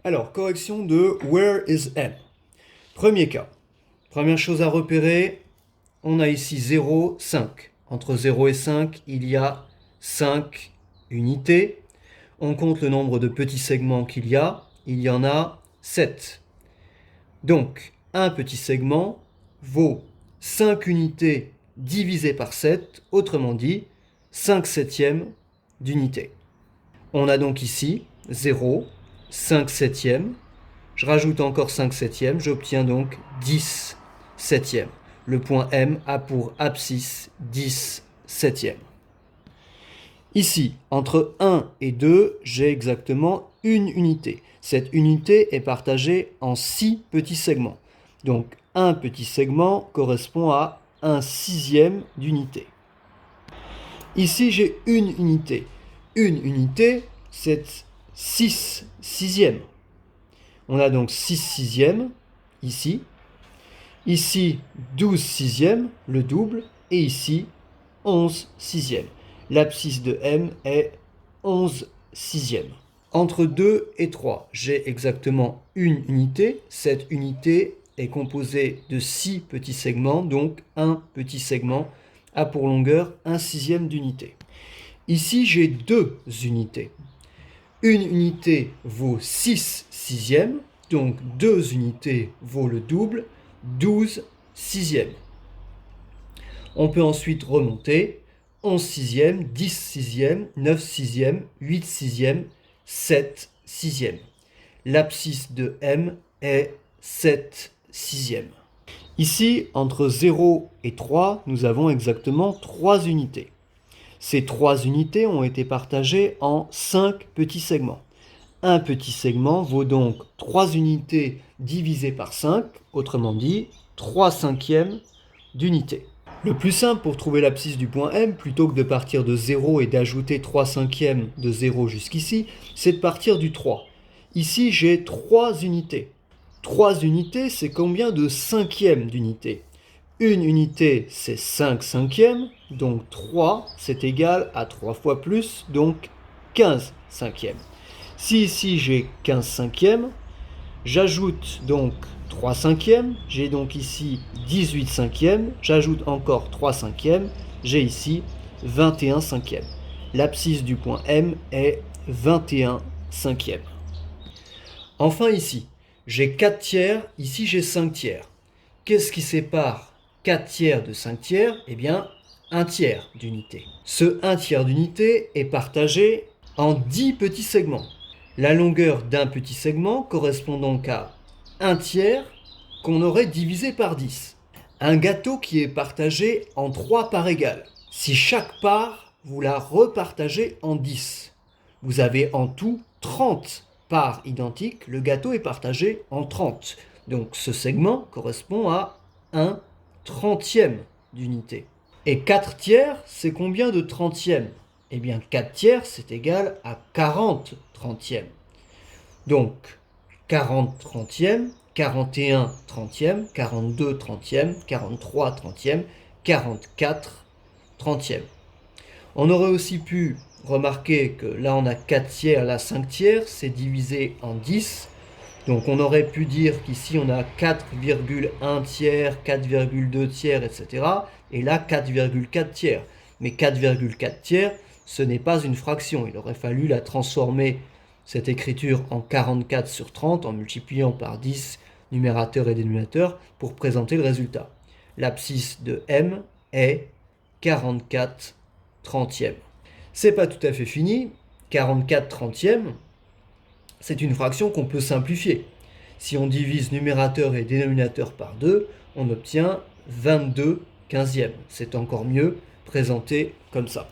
Alors, correction de where is m. Premier cas. Première chose à repérer, on a ici 0, 5. Entre 0 et 5, il y a 5 unités. On compte le nombre de petits segments qu'il y en a 7. Donc, un petit segment vaut 5 unités divisé par 7, autrement dit, 5 septièmes d'unité. On a donc ici 0, 5 septièmes. Je rajoute encore 5 septièmes, j'obtiens donc 10 septièmes. Le point M a pour abscisse 10 septièmes. Ici, entre 1 et 2, j'ai exactement une unité. Cette unité est partagée en 6 petits segments. Donc, un petit segment correspond à 1/6 d'unité. Ici, j'ai une unité. Une unité, c'est 6 sixièmes. On a donc 6 sixièmes ici. Ici, 12 sixièmes, le double. Et ici, 11 sixièmes. L'abscisse de M est 11 sixièmes. Entre 2 et 3, j'ai exactement une unité. Cette unité est composée de 6 petits segments, donc un petit segment a pour longueur 1/6 d'unité. Ici, j'ai deux unités. Une unité vaut 6 sixièmes, donc 2 unités vaut le double, 12 sixièmes. On peut ensuite remonter 11 sixièmes, 10 sixièmes, 9 sixièmes, 8 sixièmes, 7 sixièmes. L'abscisse de M est 7 sixièmes. Ici, entre 0 et 3, nous avons exactement 3 unités. Ces 3 unités ont été partagées en 5 petits segments. Un petit segment vaut donc 3 unités divisées par 5, autrement dit 3 cinquièmes d'unité. Le plus simple pour trouver l'abscisse du point M, plutôt que de partir de 0 et d'ajouter 3 cinquièmes de 0 jusqu'ici, c'est de partir du 3. Ici, j'ai 3 unités. 3 unités, c'est combien de cinquièmes d'unité? Une unité, c'est 5 cinquièmes, donc 3, c'est égal à 3 fois plus, donc 15 cinquièmes. Si ici j'ai 15 cinquièmes, j'ajoute donc 3 cinquièmes, j'ai donc ici 18 cinquièmes, j'ajoute encore 3 cinquièmes, j'ai ici 21 cinquièmes. L'abscisse du point M est 21 cinquièmes. Enfin ici, j'ai 4 tiers, ici j'ai 5 tiers. Qu'est-ce qui sépare 4 tiers de 5 tiers? Eh bien, 1 tiers d'unité. Ce 1 tiers d'unité est partagé en 10 petits segments. La longueur d'un petit segment correspond donc à 1 tiers qu'on aurait divisé par 10. Un gâteau qui est partagé en 3 parts égales. Si chaque part, vous la repartagez en 10, vous avez en tout 30 parts identiques. Le gâteau est partagé en 30. Donc ce segment correspond à 1 trentième d'unité. Et 4 tiers, c'est combien de trentièmes? Eh bien 4 tiers, c'est égal à 40 trentièmes. Donc 40 trentièmes, 41 trentièmes, 42 trentièmes, 43 trentièmes, 44 trentièmes. On aurait aussi pu remarquer que là on a 4 tiers, là 5 tiers, c'est divisé en 10. Donc on aurait pu dire qu'ici on a 4,1 tiers, 4,2 tiers, etc. Et là 4,4 tiers. Mais 4,4 tiers, ce n'est pas une fraction. Il aurait fallu la transformer, cette écriture, en 44 sur 30, en multipliant par 10 numérateur et dénominateur, pour présenter le résultat. L'abscisse de M est 44 trentièmes. C'est pas tout à fait fini. 44 trentièmes, c'est une fraction qu'on peut simplifier. Si on divise numérateur et dénominateur par 2, on obtient 22 quinzièmes. C'est encore mieux présenté comme ça.